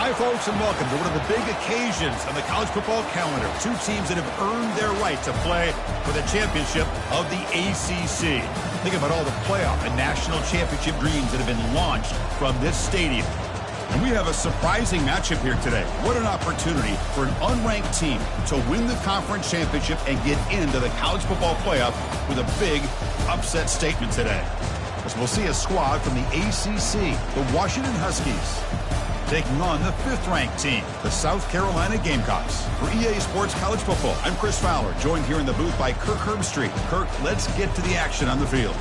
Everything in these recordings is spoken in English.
Hi, folks, and welcome to one of the big occasions on the college football calendar. Two teams that have earned their right to play for the championship of the ACC. Think about all the playoff and national championship dreams that have been launched from this stadium. And we have a surprising matchup here today. What an opportunity for an unranked team to win the conference championship and get into the college football playoff with a big upset statement today. As we'll see a squad from the ACC, the Washington Huskies, taking on the 5th-ranked team, the South Carolina Gamecocks. For EA Sports College Football, I'm Chris Fowler, joined here in the booth by Kirk Herbstreit. Kirk, let's get to the action on the field.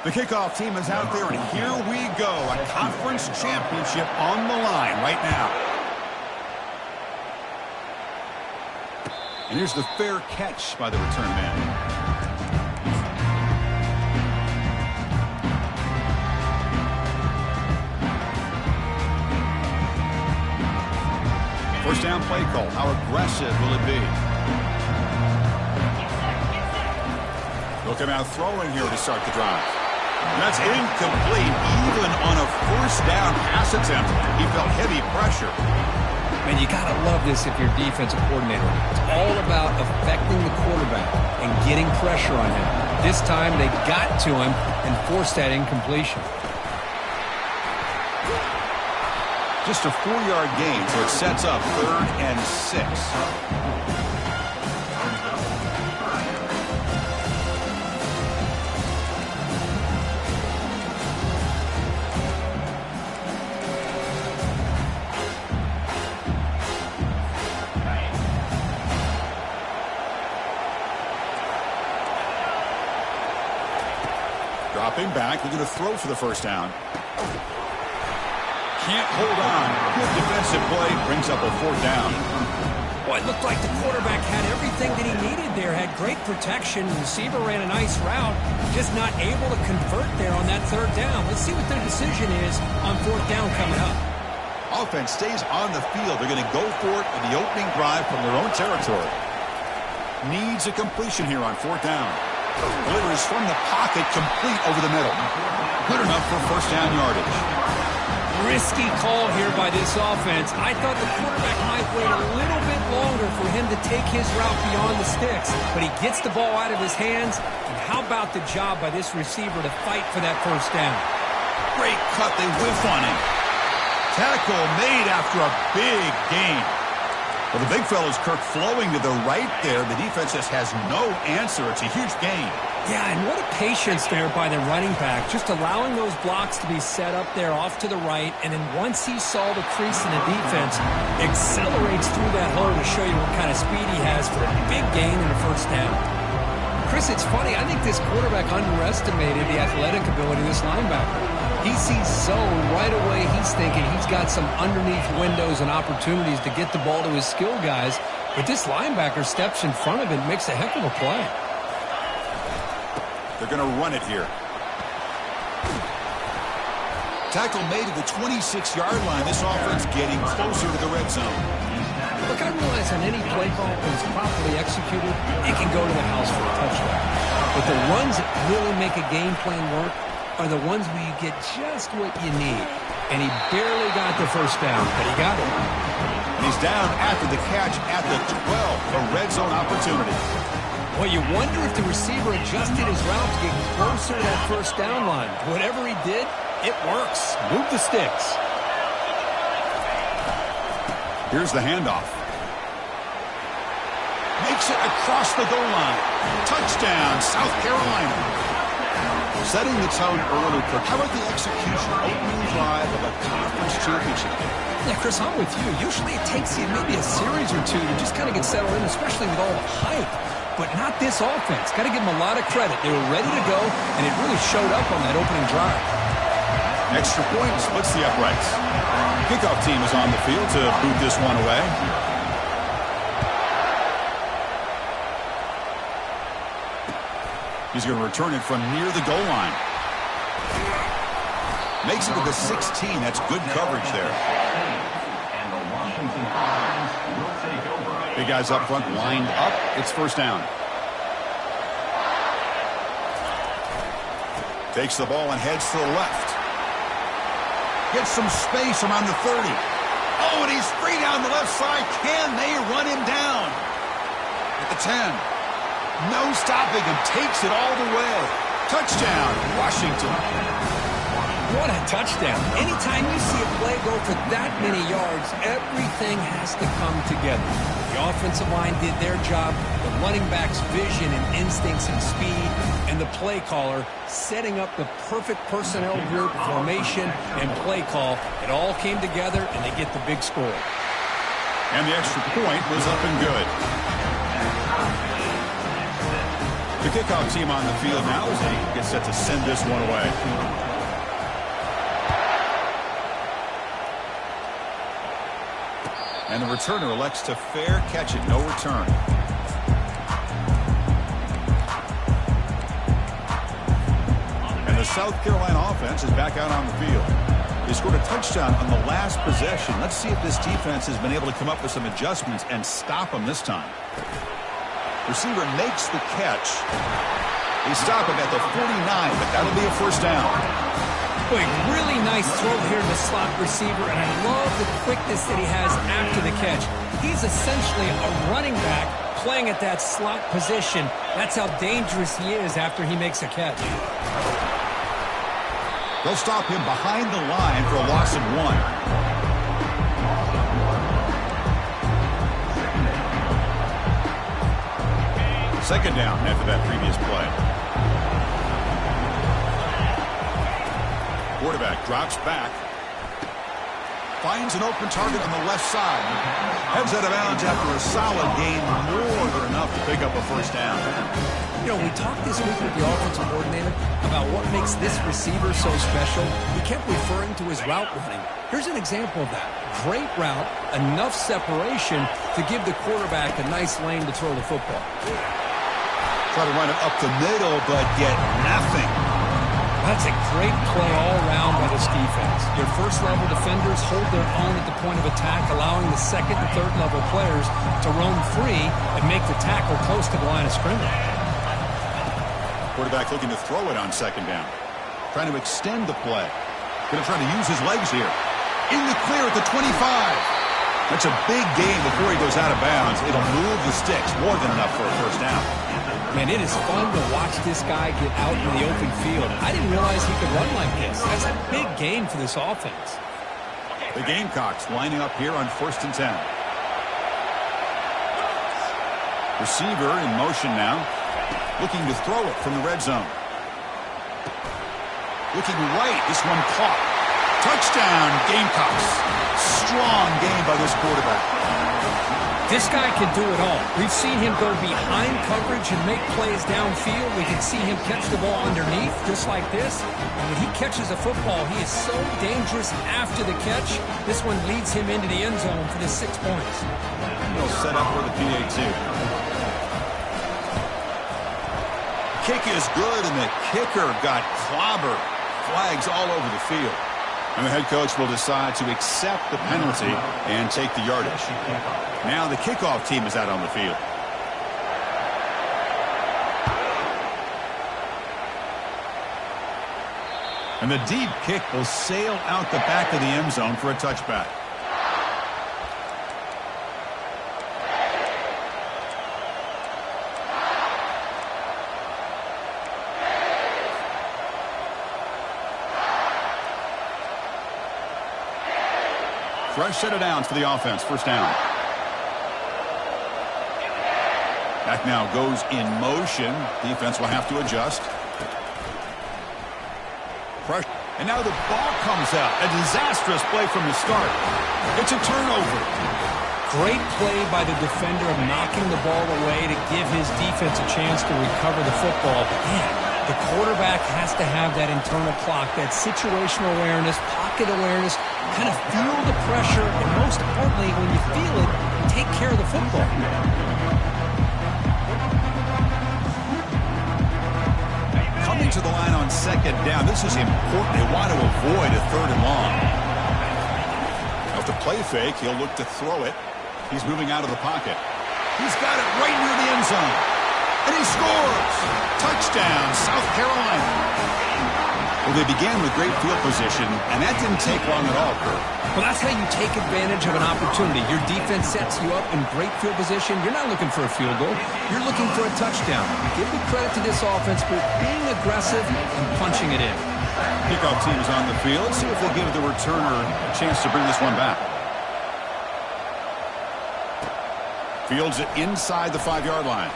The kickoff team is out there, and here we go. A conference championship on the line right now. And here's the fair catch by the return man. First down play call. How aggressive will it be? They'll come out throwing here to start the drive. That's incomplete, even on a first down pass attempt. He felt heavy pressure. Man, you got to love this if you're defensive coordinator. It's all about affecting the quarterback and getting pressure on him. This time they got to him and forced that incompletion. Just a 4-yard gain, so it sets up 3rd and 6. Dropping back, they're going to throw for the first down. Can't hold on. Good defensive play, brings up a 4th down. Well, it looked like the quarterback had everything that he needed there. Had great protection. The receiver ran a nice route. Just not able to convert there on that 3rd down. Let's see what their decision is on 4th down coming up. Offense stays on the field. They're going to go for it in the opening drive from their own territory. Needs a completion here on 4th down. Delivers from the pocket, complete over the middle. Good enough for first down yardage. Risky call here by this offense. I thought the quarterback might wait a little bit longer for him to take his route beyond the sticks, but he gets the ball out of his hands. And how about the job by this receiver to fight for that first down? Great cut, they whiff on him. Tackle made after a big gain. Well, the big fella's Kirk flowing to the right there. The defense just has no answer. It's a huge gain. Yeah, and what a patience there by the running back. Just allowing those blocks to be set up there off to the right. And then once he saw the crease in the defense, accelerates through that hole to show you what kind of speed he has for a big gain in the first down. Chris, it's funny. I think this quarterback underestimated the athletic ability of this linebacker. He sees zone right away. He's thinking he's got some underneath windows and opportunities to get the ball to his skill guys. But this linebacker steps in front of it and makes a heck of a play. They're going to run it here. Tackle made at the 26-yard line. This offense getting closer to the red zone. Look, I realize on any play call, when it's properly executed, it can go to the house for a touchdown. But the ones that really make a game plan work are the ones where you get just what you need. And he barely got the first down, but he got it. And he's down after the catch at the 12, a red zone opportunity. Well, you wonder if the receiver adjusted his route to get closer to that first down line. Whatever he did, it works. Move the sticks. Here's the handoff. Makes it across the goal line. Touchdown, South Carolina. Setting the tone early, Kirk. How about the execution? Opening drive of a conference championship game. Yeah, Chris, I'm with you. Usually it takes you maybe a series or two to just kind of get settled in, especially with all the hype. But not this offense. Got to give them a lot of credit. They were ready to go, and it really showed up on that opening drive. Extra point splits the uprights. Kickoff team is on the field to boot this one away. He's going to return it from near the goal line. Makes it to the 16. That's good coverage there. Big guys up front lined up. It's first down. Takes the ball and heads to the left. Gets some space around the 30. Oh, and he's free down the left side. Can they run him down? At the 10. No stopping him. Takes it all the way. Touchdown, Washington. What a touchdown. Anytime you see a play go for that many yards, everything has to come together. The offensive line did their job, the running back's vision and instincts and speed, and the play caller setting up the perfect personnel group, formation, and play call. It all came together, and they get the big score. And the extra point was up and good. The kickoff team on the field now as they get set to send this one away. And the returner elects to fair catch it, no return. And the South Carolina offense is back out on the field. They scored a touchdown on the last possession. Let's see if this defense has been able to come up with some adjustments and stop them this time. Receiver makes the catch. They stop him at the 49, but that'll be a first down. Boy, really nice throw here to the slot receiver, and I love the quickness that he has after the catch. He's essentially a running back playing at that slot position. That's how dangerous he is after he makes a catch. They'll stop him behind the line for a loss of 1. Second down after that previous play. Quarterback drops back. Finds an open target on the left side. Heads out of bounds after a solid gain, more than enough to pick up a first down. You know, we talked this week with the offensive coordinator about what makes this receiver so special. He kept referring to his route running. Here's an example of that. Great route, enough separation to give the quarterback a nice lane to throw the football. Try to run it up the middle, but get nothing. That's a great play all around by this defense. Your first-level defenders hold their own at the point of attack, allowing the second and third-level players to roam free and make the tackle close to the line of scrimmage. Quarterback looking to throw it on second down. Trying to extend the play. Going to try to use his legs here. In the clear at the 25. That's a big gain before he goes out of bounds. It'll move the sticks. More than enough for a first down. Man, it is fun to watch this guy get out in the open field. I didn't realize he could run like this. That's a big gain for this offense. The Gamecocks lining up here on 1st and 10. Receiver in motion now. Looking to throw it from the red zone. Looking right. This one caught. Touchdown, Gamecocks. Strong game by this quarterback. This guy can do it all. We've seen him go behind coverage and make plays downfield. We can see him catch the ball underneath, just like this. And when he catches a football, he is so dangerous after the catch. This one leads him into the end zone for the 6 points. He'll set up for the PAT. Kick is good, and the kicker got clobbered. Flags all over the field. And the head coach will decide to accept the penalty and take the yardage. Now the kickoff team is out on the field. And the deep kick will sail out the back of the end zone for a touchback. Fresh set of downs for the offense. First down. Back now goes in motion. Defense will have to adjust. Fresh. And now the ball comes out. A disastrous play from the start. It's a turnover. Great play by the defender of knocking the ball away to give his defense a chance to recover the football. But man, the quarterback has to have that internal clock, that situational awareness, pocket awareness, kind of feel the pressure, and most importantly, when you feel it, take care of the football. Coming to the line on second down. This is important. They want to avoid a third and long. With the play fake, he'll look to throw it. He's moving out of the pocket. He's got it right near the end zone. And he scores! Touchdown, South Carolina. Well, they began with great field position, and that didn't take long at all, Kurt. Well, that's how you take advantage of an opportunity. Your defense sets you up in great field position. You're not looking for a field goal. You're looking for a touchdown. Give me credit to this offense for being aggressive and punching it in. Kickoff team is on the field. See if they give the returner a chance to bring this one back. Fields it inside the 5-yard line.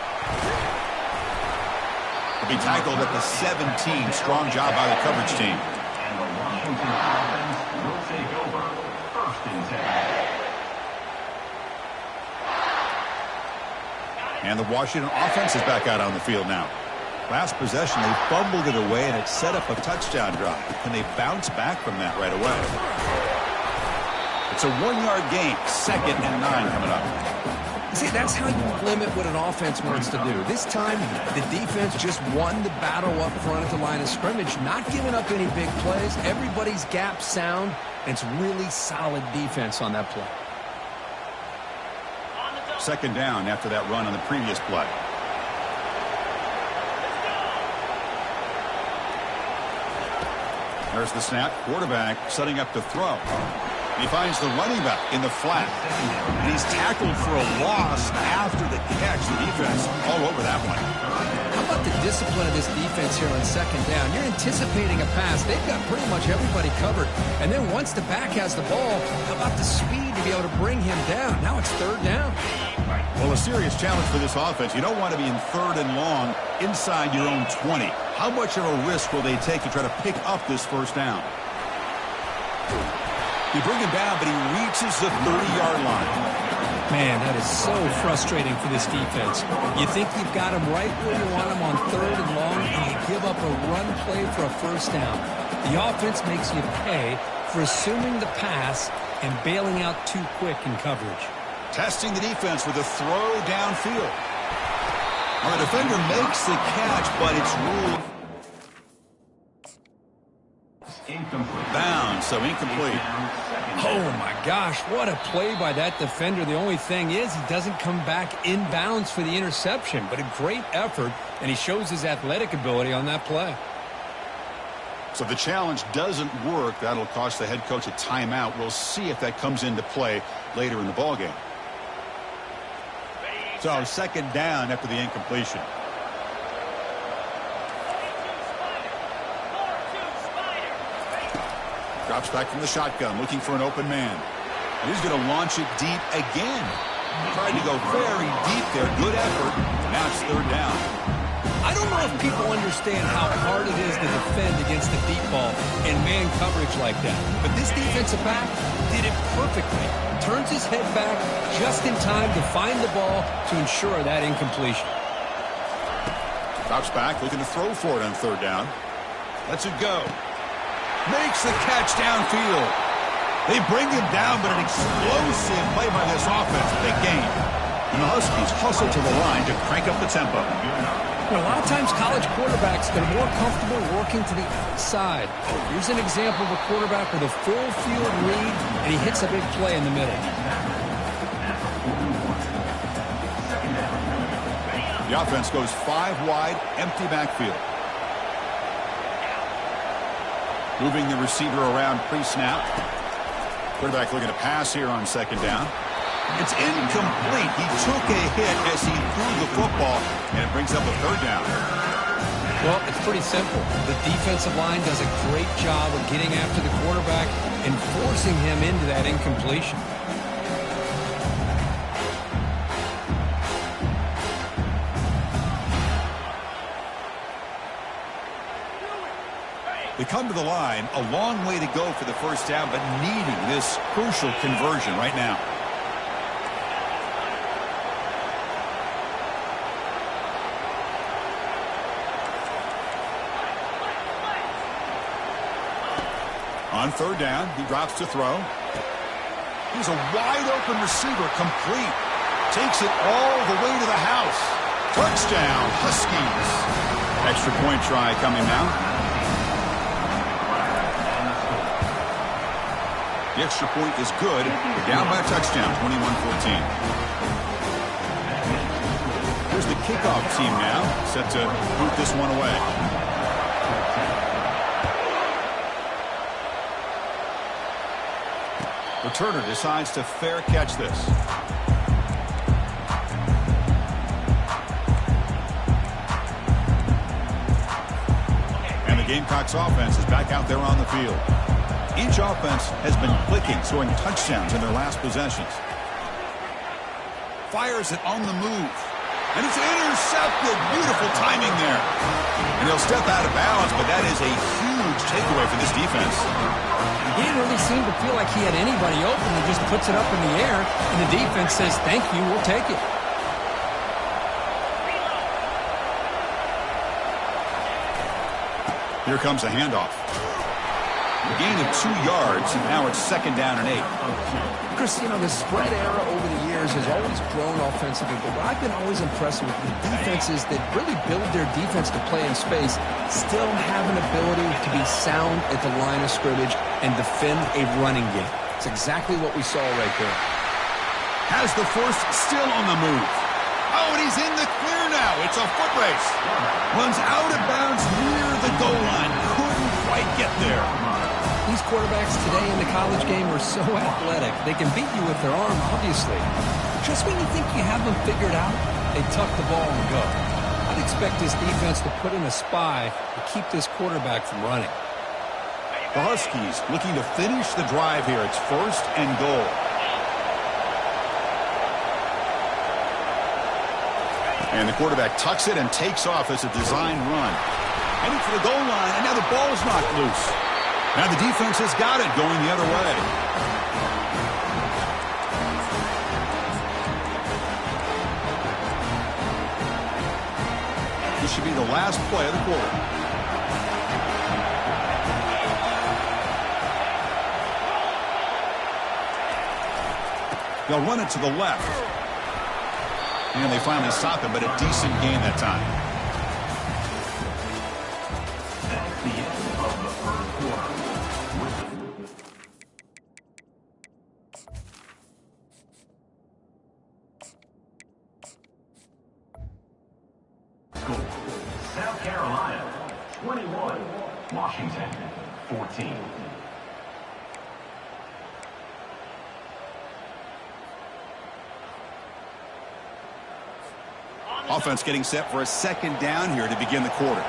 Will be tackled at the 17. Strong job by the coverage team. And the Washington offense will take over 1st and 10. And the Washington offense is back out on the field now. Last possession, they fumbled it away, and it set up a touchdown drive. Can they bounce back from that right away? It's a 1-yard gain. 2nd and 9 coming up. See, that's how you limit what an offense wants to do. This time, the defense just won the battle up front at the line of scrimmage, not giving up any big plays. Everybody's gap sound, and it's really solid defense on that play. 2nd down after that run on the previous play. There's the snap. Quarterback setting up to throw. He finds the running back in the flat. And he's tackled for a loss after the catch. The defense all over that one. How about the discipline of this defense here on 2nd down? You're anticipating a pass. They've got pretty much everybody covered. And then once the back has the ball, how about the speed to be able to bring him down? Now it's 3rd down. Well, a serious challenge for this offense. You don't want to be in 3rd and long inside your own 20. How much of a risk will they take to try to pick up this 1st down? You bring him down, but he reaches the 30-yard line. Man, that is so frustrating for this defense. You think you've got him right where you want him on 3rd and long, and you give up a run play for a 1st down. The offense makes you pay for assuming the pass and bailing out too quick in coverage. Testing the defense with a throw downfield. Well, the defender makes the catch, but it's ruled bound, so incomplete. Oh, my gosh, what a play by that defender. The only thing is he doesn't come back inbounds for the interception, but a great effort, and he shows his athletic ability on that play. So the challenge doesn't work. That'll cost the head coach a timeout. We'll see if that comes into play later in the ballgame. So 2nd down after the incompletion. Drops back from the shotgun, looking for an open man. And he's going to launch it deep again. Tried to go very deep there. Good effort. Now it's 3rd down. I don't know if people understand how hard it is to defend against the deep ball in man coverage like that. But this defensive back did it perfectly. Turns his head back just in time to find the ball to ensure that incompletion. Drops back, looking to throw for it on 3rd down. Lets it go. Makes the catch downfield. They bring him down, but an explosive play by this offense. Big gain. And the Huskies hustle to the line to crank up the tempo. You know, a lot of times college quarterbacks are more comfortable working to the outside. Here's an example of a quarterback with a full field read, and he hits a big play in the middle. The offense goes 5 wide, empty backfield. Moving the receiver around pre-snap. Quarterback looking to pass here on 2nd down. It's incomplete. He took a hit as he threw the football, and it brings up a 3rd down. Well, it's pretty simple. The defensive line does a great job of getting after the quarterback and forcing him into that incompletion. They come to the line, a long way to go for the 1st down, but needing this crucial conversion right now. On 3rd down, he drops to throw. He's a wide-open receiver, complete. Takes it all the way to the house. Touchdown, Huskies. Extra point try coming now. The extra point is good. They're down by a touchdown, 21-14. Here's the kickoff team now, set to boot this one away. Returner decides to fair catch this. And the Gamecocks offense is back out there on the field. Each offense has been clicking, scoring touchdowns in their last possessions. Fires it on the move. And it's intercepted. Beautiful timing there. And he'll step out of bounds, but that is a huge takeaway for this defense. He didn't really seem to feel like he had anybody open. He just puts it up in the air, and the defense says, thank you, we'll take it. Here comes a handoff. A gain of 2 yards, and now it's 2nd down and 8. Chris, you know, the spread era over the years has always grown offensively, but what I've been always impressed with the defenses that really build their defense to play in space still have an ability to be sound at the line of scrimmage and defend a running game. It's exactly what we saw right there. Has the force still on the move. Oh, and he's in the clear now. It's a foot race. Runs out of bounds near the goal line. Couldn't quite get there. These quarterbacks today in the college game are so athletic. They can beat you with their arm, obviously. Just when you think you have them figured out, they tuck the ball and go. I'd expect this defense to put in a spy to keep this quarterback from running. The Huskies looking to finish the drive here. It's 1st and goal. And the quarterback tucks it and takes off as a design run. Heading for the goal line, and now the ball's knocked loose. Now the defense has got it going the other way. This should be the last play of the quarter. They'll run it to the left. And they finally stop it, but a decent gain that time. That's the end of the first quarter. Score: South Carolina 21, Washington 14. Offense getting set for a 2nd down here to begin the quarter.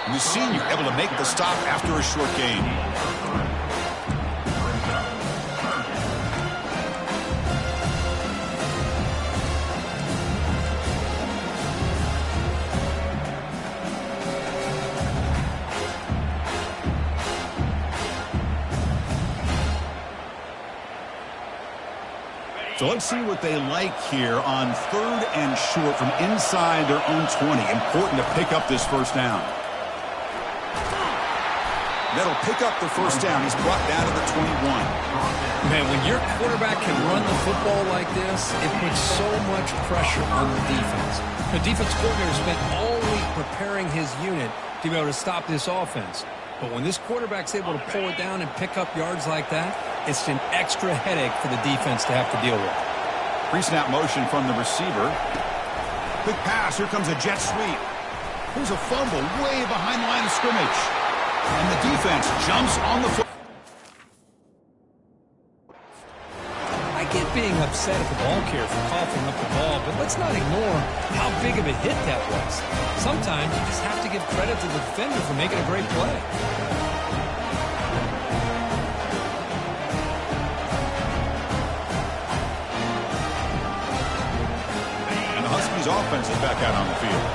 And the senior able to make the stop after a short gain. So let's see what they like here on 3rd and short from inside their own 20. Important to pick up this 1st down. That'll pick up the 1st down. He's brought down to the 21. Man, when your quarterback can run the football like this, it puts so much pressure on the defense. The defense coordinator spent all week preparing his unit to be able to stop this offense. But when this quarterback's able to pull it down and pick up yards like that, it's an extra headache for the defense to have to deal with. Pre-snap motion from the receiver. Quick pass. Here comes a jet sweep. Here's a fumble way behind the line of scrimmage. And the defense jumps on the foot. I get being upset at the ball carrier for coughing up the ball, but let's not ignore how big of a hit that was. Sometimes you just have to give credit to the defender for making a great play. And the Huskies offense is back out on the field.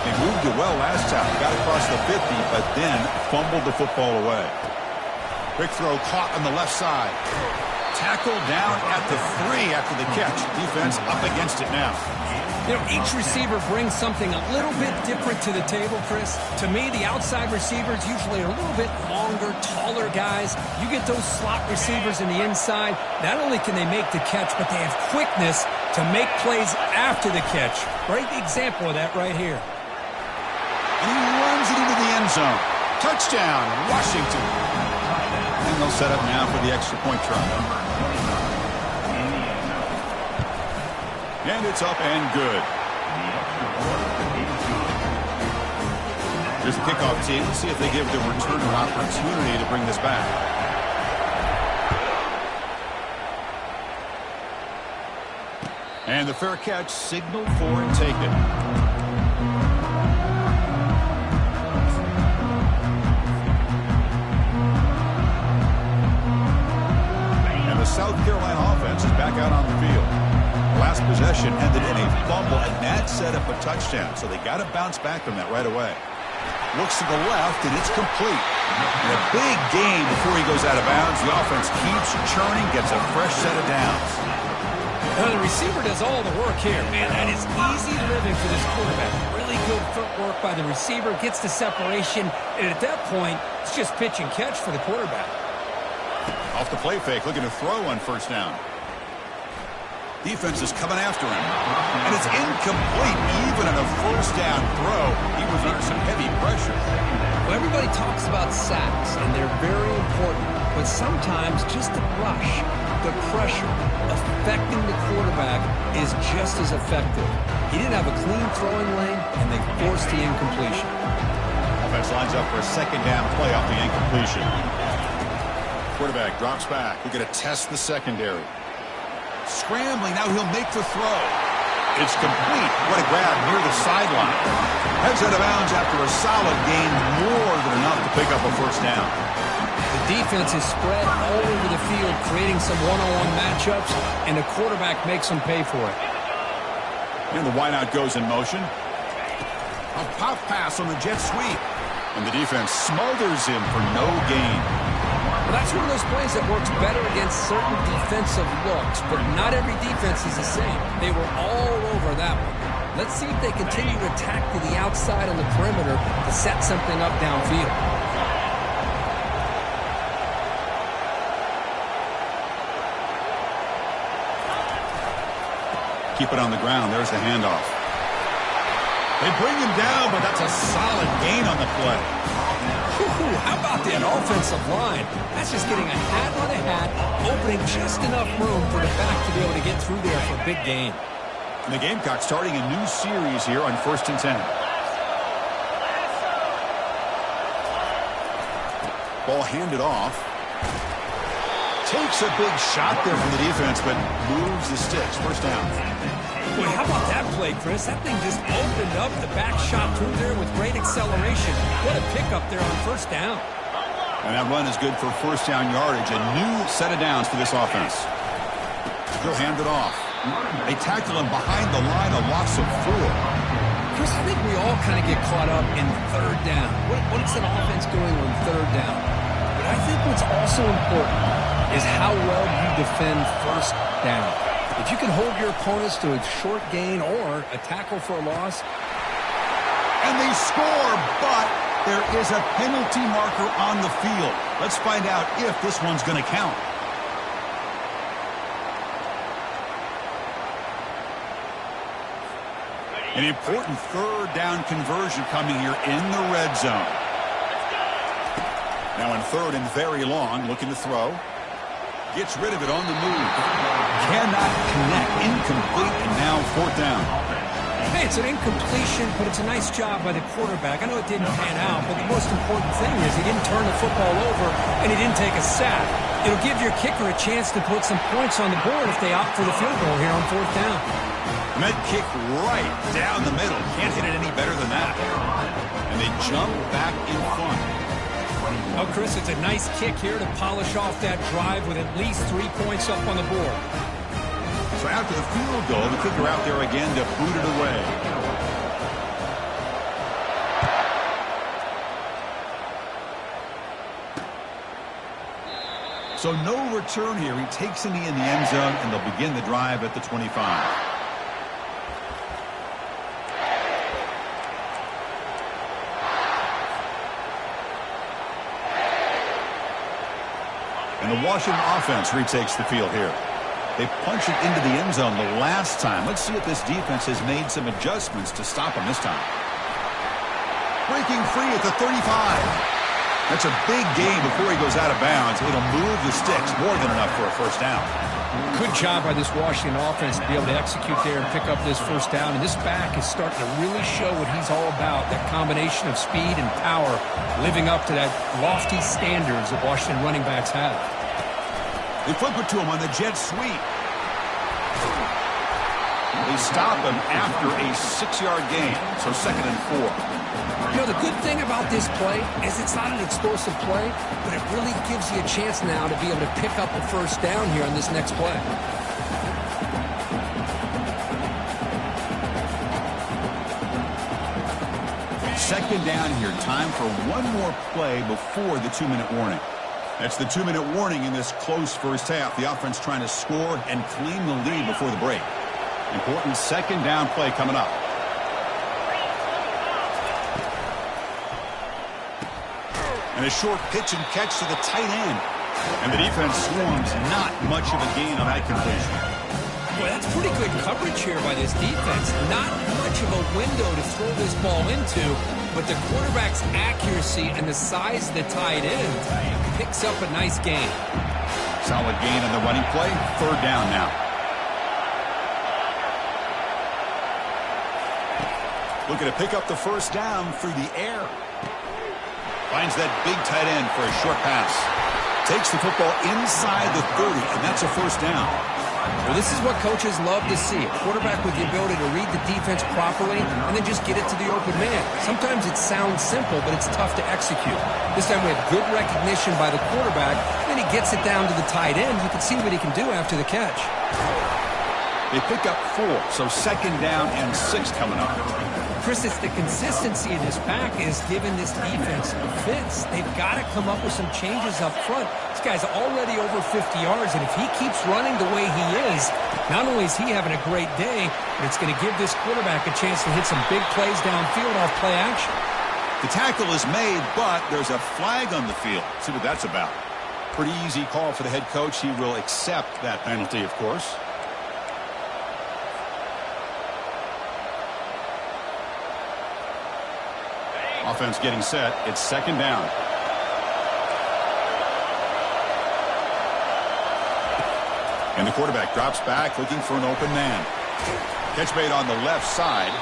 They moved it well last time, got across the 50, but then fumbled the football away. Quick throw caught on the left side. Tackled down at the 3 after the catch. Defense up against it now. You know, each receiver brings something a little bit different to the table, Chris. To me, the outside receivers usually are a little bit longer, taller guys. You get those slot receivers in the inside, not only can they make the catch, but they have quickness to make plays after the catch. Great example of that right here. And he zone. Touchdown, Washington. And they'll set up now for the extra point try. And it's up and good. Here's the kickoff team. Let's see if they give the returner an opportunity to bring this back. And the fair catch signaled for and taken. And the South Carolina offense is back out on the field. Last possession ended in a fumble, and that set up a touchdown. So they got to bounce back from that right away. Looks to the left, and it's complete. And a big gain before he goes out of bounds. The offense keeps churning, gets a fresh set of downs. The receiver does all the work here. Man, that is easy living for this quarterback. Really good footwork by the receiver, gets the separation, and at that point, it's just pitch and catch for the quarterback. Off the play fake, looking to throw on first down. Defense is coming after him. And it's incomplete. Even on a first down throw, he was under some heavy pressure. Well, everybody talks about sacks, and they're very important. But sometimes just the rush, the pressure, affecting the quarterback is just as effective. He didn't have a clean throwing lane, and they forced the incompletion. Offense lines up for a second down play off the incompletion. Quarterback drops back. We're going to test the secondary. Scrambling, now he'll make the throw. It's complete. What a grab near the sideline. Heads out of bounds after a solid gain, more than enough to pick up a first down. The defense is spread all over the field, creating some one-on-one matchups, and the quarterback makes them pay for it. And the wideout goes in motion. A pop pass on the jet sweep. And the defense smothers him for no gain. Well, that's one of those plays that works better against certain defensive looks, but not every defense is the same. They were all over that one. Let's see if they continue to attack to the outside on the perimeter to set something up downfield. Keep it on the ground. There's the handoff. They bring him down, but that's a solid gain on the play. How about that offensive line? That's just getting a hat on a hat, opening just enough room for the back to be able to get through there for a big gain. And the Gamecocks starting a new series here on 1st and 10. Ball handed off. Takes a big shot there from the defense, but moves the sticks. First down. Boy, how about that play, Chris? That thing just opened up. The back shot through there with great acceleration. What a pickup there on first down. And that run is good for first down yardage. A new set of downs for this offense. They'll hand it off. They tackle him behind the line, a loss of 4. Chris, I think we all kind of get caught up in third down. What's an offense doing on third down? But I think what's also important is how well you defend first down. If you can hold your opponents to a short gain or a tackle for a loss. And they score, but there is a penalty marker on the field. Let's find out if this one's going to count. An important third down conversion coming here in the red zone. Now in third and very long, looking to throw. Gets rid of it on the move. Cannot connect. Incomplete, and now fourth down. Hey, it's an incompletion, but it's a nice job by the quarterback. I know it didn't pan out, but the most important thing is he didn't turn the football over, and he didn't take a sack. It'll give your kicker a chance to put some points on the board if they opt for the field goal here on fourth down. And that kick right down the middle. Can't hit it any better than that. And they jump back in front. Oh, Chris, it's a nice kick here to polish off that drive with at least 3 points up on the board. So after the field goal, the kicker out there again to boot it away. So no return here. He takes it in the end zone, and they'll begin the drive at the 25. And the Washington offense retakes the field here. They punch it into the end zone the last time. Let's see if this defense has made some adjustments to stop them this time. breaking free at the 35. That's a big gain before he goes out of bounds. It'll move the sticks more than enough for a first down. Good job by this Washington offense to be able to execute there and pick up this first down. And this back is starting to really show what he's all about, that combination of speed and power, living up to that lofty standards that Washington running backs have. They flip it to him on the jet sweep. They stop him after a 6-yard gain, so 2nd and 4. You know, the good thing about this play is it's not an explosive play, but it really gives you a chance now to be able to pick up the first down here on this next play. Second down here. Time for one more play before the 2-minute warning. That's the 2-minute warning in this close first half. The offense trying to score and claim the lead before the break. Important second down play coming up. And a short pitch and catch to the tight end. And the defense swarms. Not much of a gain on that completion. Boy, that's pretty good coverage here by this defense. Not much of a window to throw this ball into, but the quarterback's accuracy and the size of the tight end picks up a nice gain. Solid gain on the running play. 3rd down now. Looking to pick up the first down through the air. Finds that big tight end for a short pass. Takes the football inside the 30, and that's a first down. Well, this is what coaches love to see. A quarterback with the ability to read the defense properly and then just get it to the open man. Sometimes it sounds simple, but it's tough to execute. This time we have good recognition by the quarterback. Then he gets it down to the tight end. You can see what he can do after the catch. They pick up 4, so 2nd down and 6 coming up. Chris, it's the consistency in this pack is giving this defense fits. They've got to come up with some changes up front. This guy's already over 50 yards, and if he keeps running the way he is, not only is he having a great day, but it's going to give this quarterback a chance to hit some big plays downfield off play action. The tackle is made, but there's a flag on the field. See what that's about. Pretty easy call for the head coach. He will accept that penalty, of course. Offense getting set. It's 2nd down. And the quarterback drops back looking for an open man. Catch made on the left side.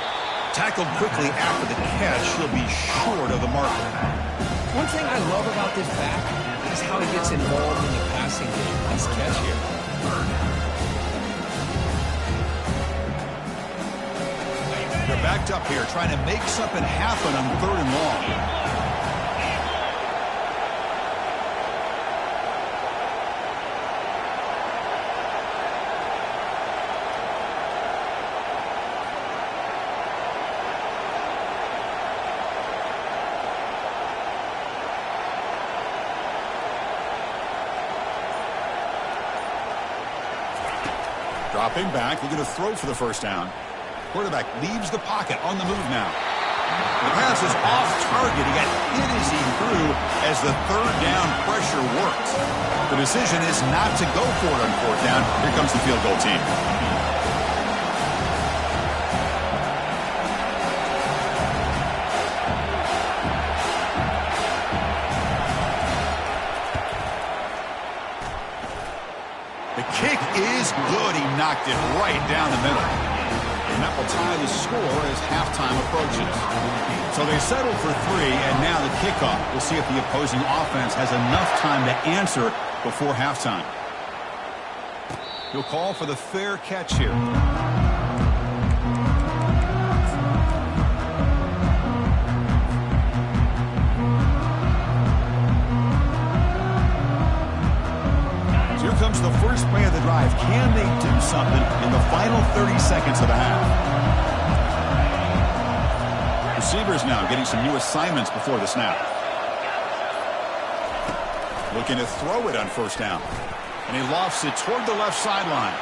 Tackled quickly after the catch. He'll be short of the marker. One thing I love about this back is how he gets involved in the passing game. Nice catch here. They're backed up here trying to make something happen on 3rd and long. Dropping back, looking to throw for the first down. Quarterback leaves the pocket on the move now. The pass is off target. He got hit as he threw as the 3rd down pressure worked. The decision is not to go for it on 4th down. Here comes the field goal team. The kick is good. He knocked it right down the middle. And that will tie the score as halftime approaches. So they settled for 3, and now the kickoff. We'll see if the opposing offense has enough time to answer before halftime. He'll call for the fair catch here. So here comes the first play of the drive. Can they do something in the final 30 seconds of the half? Receivers now getting some new assignments before the snap. Looking to throw it on 1st down. And he lofts it toward the left sideline.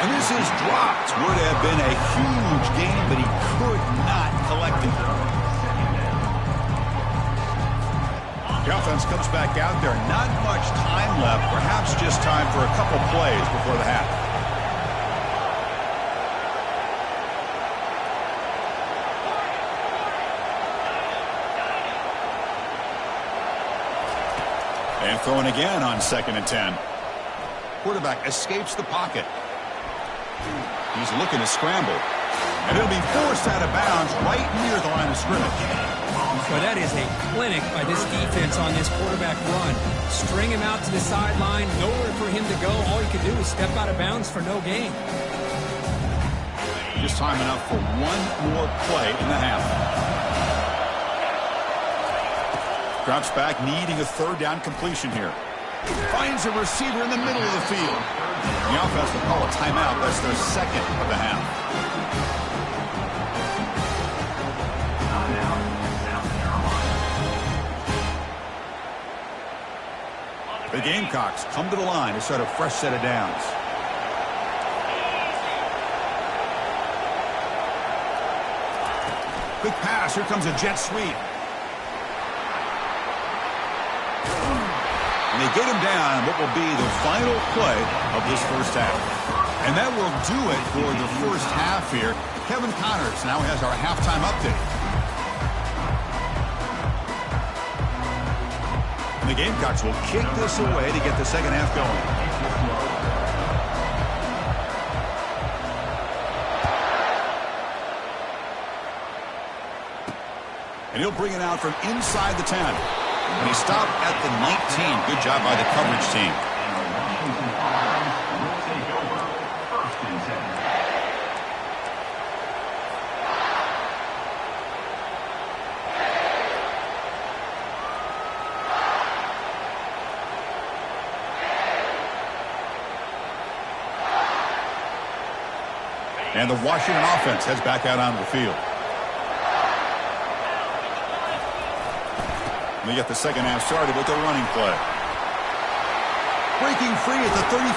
And this is dropped. Would have been a huge gain, but he could not collect it. The offense comes back out there. Not much time left. Perhaps just time for a couple plays before the half. throwing again on 2nd and 10. Quarterback escapes the pocket. He's looking to scramble. And it'll be forced out of bounds right near the line of scrimmage. Well, that is a clinic by this defense on this quarterback run. String him out to the sideline, nowhere for him to go. All he can do is step out of bounds for no gain. Just time enough for one more play in the half. Drops back, needing a 3rd down completion here. Finds a receiver in the middle of the field. The offense will call a timeout. That's their 2nd of the half. The Gamecocks come to the line to start a fresh set of downs. Quick pass. Here comes a jet sweep. And they get him down what will be the final play of this first half. And that will do it for the first half here. Kevin Connors now has our halftime update. And the Gamecocks will kick this away to get the second half going. And he'll bring it out from inside the 10. And he stopped at the 19. Good job by the coverage team. And the Washington offense heads back out onto the field. They get the second half started with a running play. Breaking free at the 35.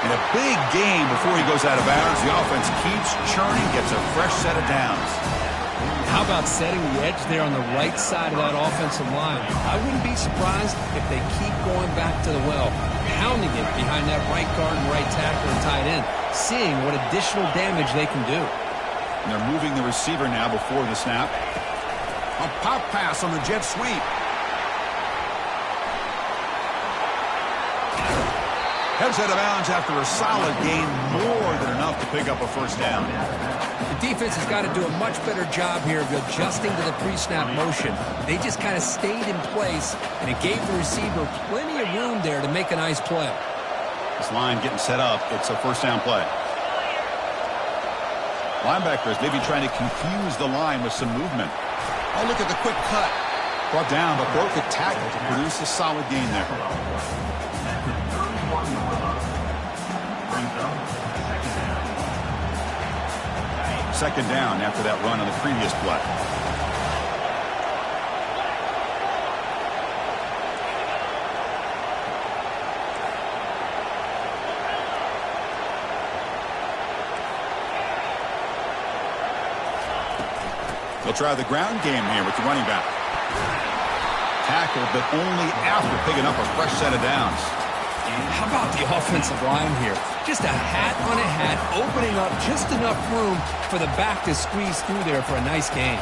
And a big gain before he goes out of bounds. The offense keeps churning, gets a fresh set of downs. How about setting the edge there on the right side of that offensive line? I wouldn't be surprised if they keep going back to the well, pounding it behind that right guard and right tackle and tight end, seeing what additional damage they can do. And they're moving the receiver now before the snap. A pop pass on the jet sweep. Heads out of bounds after a solid gain, more than enough to pick up a first down. The defense has got to do a much better job here of adjusting to the pre-snap motion. They just kind of stayed in place, and it gave the receiver plenty of room there to make a nice play. This line getting set up. It's a first down play. Linebackers maybe trying to confuse the line with some movement. Oh, look at the quick cut. Brought down, but broke the tackle to produce a solid gain there. Second down after that run on the previous play. They'll try the ground game here with the running back. Tackled, but only after picking up a fresh set of downs. How about the offensive line here? Just a hat on a hat, opening up just enough room for the back to squeeze through there for a nice gain.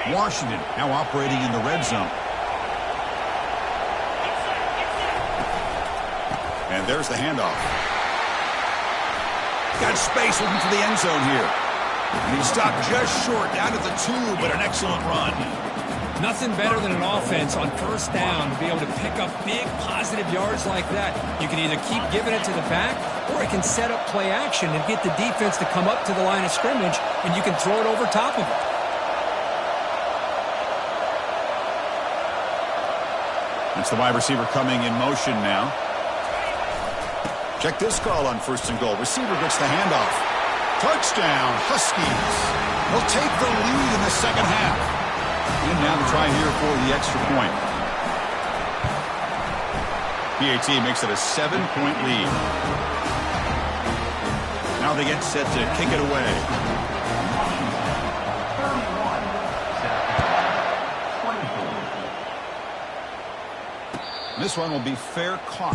Washington now operating in the red zone. And there's the handoff. Got space looking for the end zone here. And he stopped just short down at the 2, but an excellent run. Nothing better than an offense on first down to be able to pick up big positive yards like that. You can either keep giving it to the back, or it can set up play action and get the defense to come up to the line of scrimmage, and you can throw it over top of it. It's the wide receiver coming in motion now. Check this call on first and goal. Receiver gets the handoff. Touchdown, Huskies. They'll take the lead in the second half. And now to try here for the extra point. PAT makes it a 7-point lead. Now they get set to kick it away. This one will be fair caught.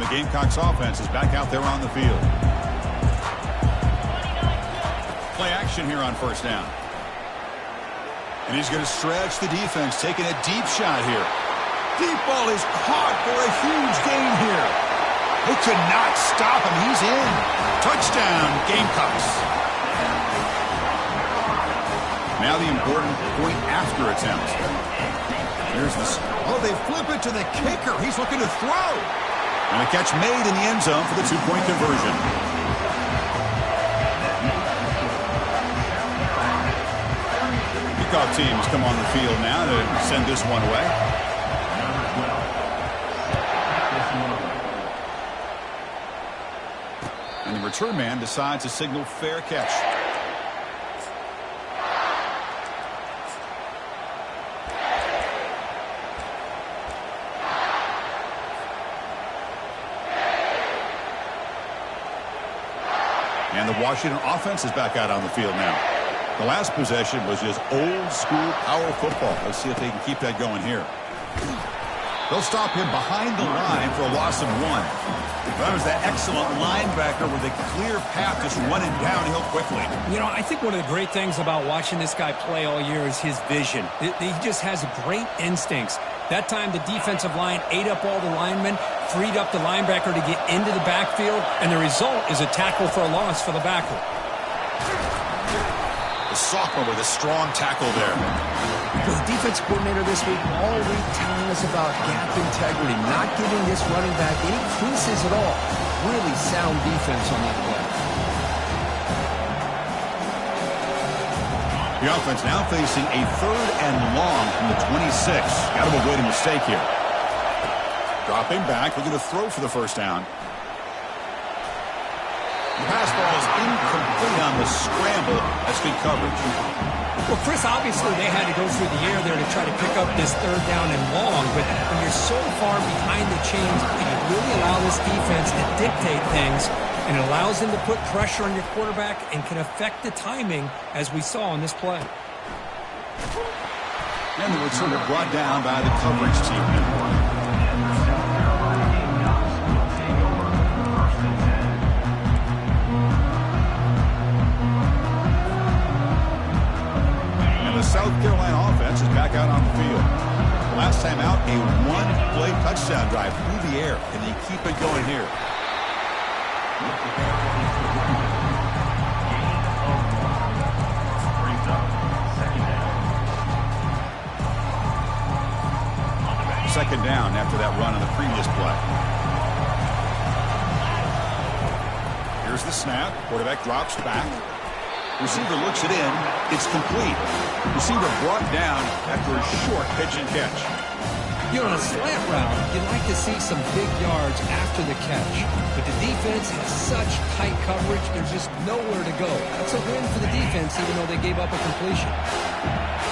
The Gamecocks offense is back out there on the field. Play action here on first down. And he's going to stretch the defense, taking a deep shot here. Deep ball is caught for a huge gain here. They could not stop him. He's in. Touchdown, Gamecocks. Now the important point after attempt. Here's this. Oh, they flip it to the kicker. He's looking to throw. And a catch made in the end zone for the two-point conversion. Kickoff teams come on the field now to send this one away. And the return man decides to signal fair catch. And the Washington offense is back out on the field now. The last possession was just old-school power football. Let's see if they can keep that going here. They'll stop him behind the line for a loss of 1. That was that excellent linebacker with a clear path just running downhill quickly. You know, I think one of the great things about watching this guy play all year is his vision. He just has great instincts. That time, the defensive line ate up all the linemen, freed up the linebacker to get into the backfield, and the result is a tackle for a loss for the backer. The sophomore with a strong tackle there. The defense coordinator this week all week telling us about gap integrity, not giving this running back any creases at all. Really sound defense on that play. The offense now facing a 3rd and long from the 26. Got to avoid a mistake here. Dropping back, looking to throw for the first down. The pass ball is incomplete on the scramble. That's good coverage. Well, Chris, obviously they had to go through the air there to try to pick up this 3rd down and long, but when you're so far behind the chains, you really allow this defense to dictate things, and it allows them to put pressure on your quarterback and can affect the timing, as we saw on this play. And the returner brought down by the coverage team. The South Carolina offense is back out on the field. Last time out, a 1-play touchdown drive through the air. Can they keep it going here? Second down after that run on the previous play. Here's the snap. Quarterback drops back. Receiver looks it in. It's complete. Receiver brought down after a short pitch and catch. You know, on a slant route, you'd like to see some big yards after the catch. But the defense has such tight coverage, there's just nowhere to go. That's a win for the defense, even though they gave up a completion.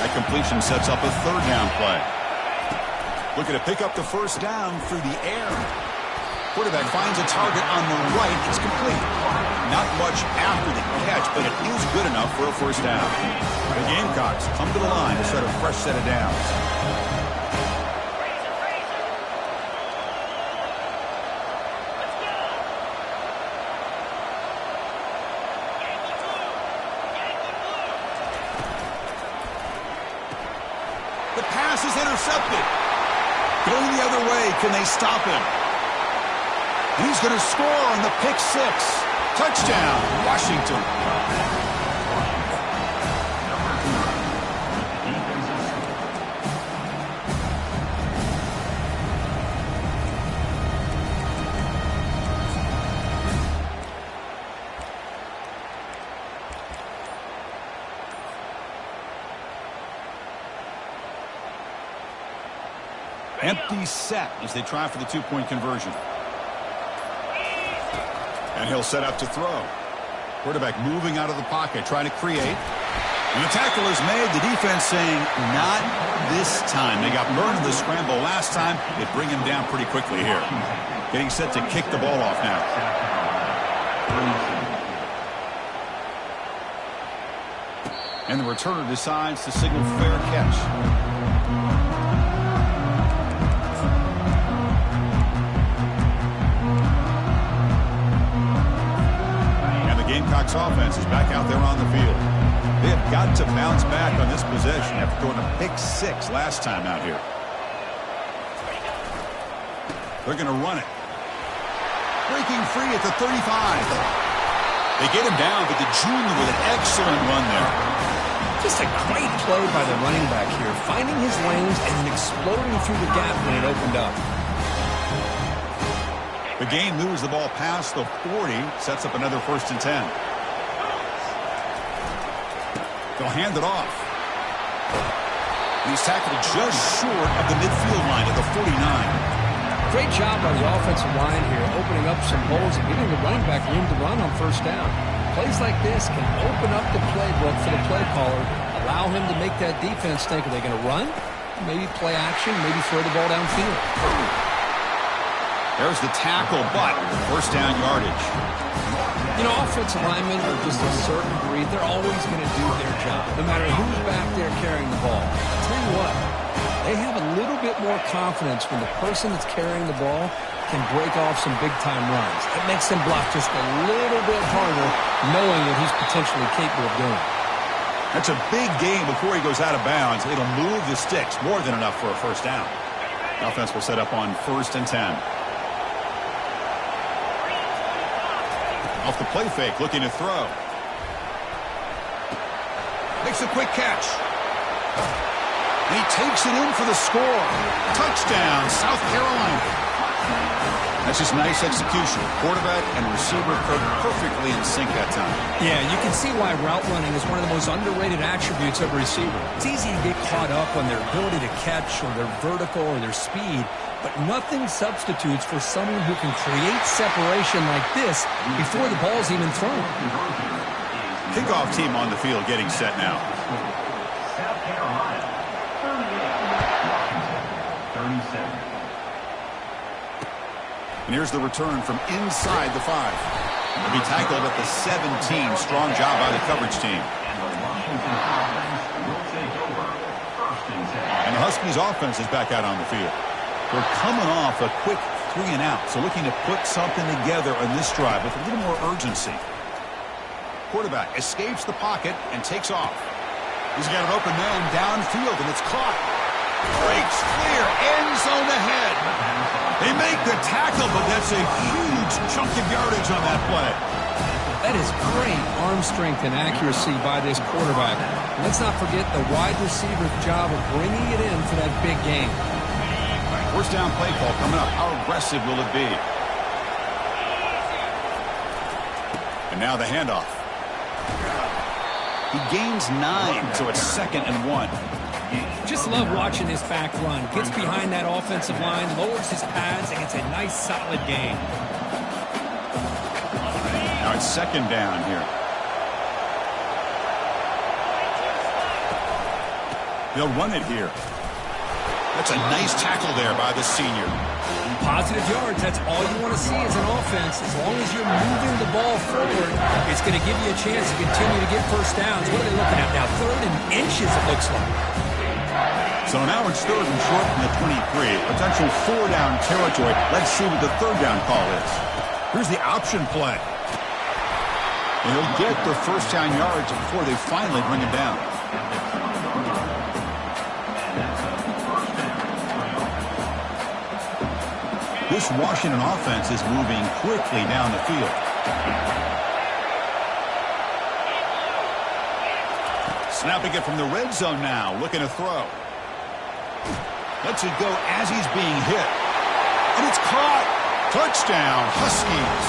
That completion sets up a 3rd down play. Looking to pick up the first down through the air. Quarterback finds a target on the right. It's complete. Not much after the catch, but it is good enough for a first down. The Gamecocks come to the line to start a fresh set of downs. The pass is intercepted. Going the other way, can they stop him? He's going to score on the pick 6. Touchdown, Washington. Empty set as they try for the 2-point conversion. And he'll set up to throw. Quarterback moving out of the pocket, trying to create. And the tackle is made. The defense saying, not this time. They got burned in the scramble last time. They bring him down pretty quickly here. Getting set to kick the ball off now. And the returner decides to signal fair catch. Bucs offense is back out there on the field. They have got to bounce back on this possession after throwing a pick 6 last time out here. They're going to run it. Breaking free at the 35. They get him down, but the junior with an excellent run there. Just a great play by the running back here, finding his lanes and then exploding through the gap when it opened up. The game moves the ball past the 40, sets up another 1st and 10. They'll hand it off. He's tackled just short of the midfield line at the 49. Great job by the offensive line here, opening up some holes and giving the running back room to run on 1st down. Plays like this can open up the playbook for the play caller, allow him to make that defense think, are they going to run? Maybe play action, maybe throw the ball downfield. There's the tackle, but 1st down yardage. You know, offensive linemen are just a certain breed. They're always going to do their job, no matter who's back there carrying the ball. I'll tell you what, they have a little bit more confidence when the person that's carrying the ball can break off some big-time runs. It makes them block just a little bit harder, knowing that he's potentially capable of doing it. That's a big gain before he goes out of bounds. It'll move the sticks more than enough for a 1st down. The offense will set up on 1st and 10. Off the play fake, looking to throw. Makes a quick catch. And he takes it in for the score. Touchdown, South Carolina. That's just nice execution. Quarterback and receiver perfectly in sync that time. Yeah, you can see why route running is one of the most underrated attributes of a receiver. It's easy to get caught up on their ability to catch or their vertical or their speed, but nothing substitutes for someone who can create separation like this before the ball's even thrown. Kickoff team on the field getting set now. South Carolina, 38, Washington, 37. And here's the return from inside the 5. He'll be tackled at the 17. Strong job by the coverage team. And the Washington offense will take over 1st and 10. And the Huskies offense is back out on the field. They're coming off a quick 3 and out, so looking to put something together on this drive with a little more urgency. Quarterback escapes the pocket and takes off. He's got an open man downfield, and it's caught. Breaks clear, end zone ahead. They make the tackle, but that's a huge chunk of yardage on that play. That is great arm strength and accuracy by this quarterback. Let's not forget the wide receiver's job of bringing it in for that big game. 1st down play call coming up. How aggressive will it be? And now the handoff. He gains 9, so it's 2nd and 1. Just love watching this back run. Gets behind that offensive line, lowers his pads, and gets a nice solid gain. Now it's 2nd down here. They'll run it here. That's a nice tackle there by the senior. Positive yards, that's all you want to see as an offense. As long as you're moving the ball forward, it's going to give you a chance to continue to get 1st downs. What are they looking at now? 3rd and inches, it looks like. So now it's 3rd and short from the 23. Potential 4-down territory. Let's see what the 3rd down call is. Here's the option play. And he'll get the 1st down yards before they finally bring him down. This Washington offense is moving quickly down the field. Snapping it from the red zone now, looking to throw. Lets it go as he's being hit. And it's caught. Touchdown, Huskies.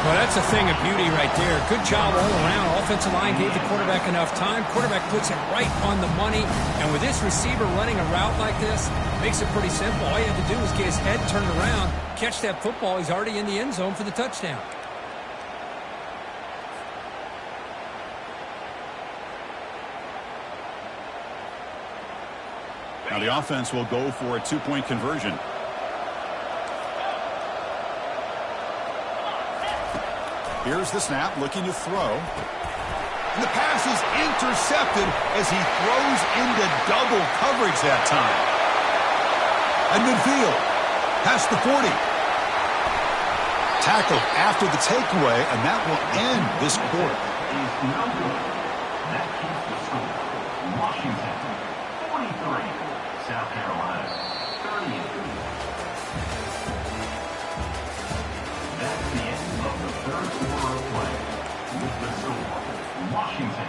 Well, that's a thing of beauty right there. Good job all around. Offensive line gave the quarterback enough time. Quarterback puts it right on the money. And with this receiver running a route like this, makes it pretty simple. All you have to do is get his head turned around, catch that football. He's already in the end zone for the touchdown. Now the offense will go for a 2-point conversion. Here's the snap, looking to throw. And the pass is intercepted as he throws into double coverage that time. At midfield, past the 40. Tackled after the takeaway, and that will end this quarter. Is no good. That keeps the score. Washington, 43. South Carolina, 38. That's the end of the third quarter of play. With the score, Washington,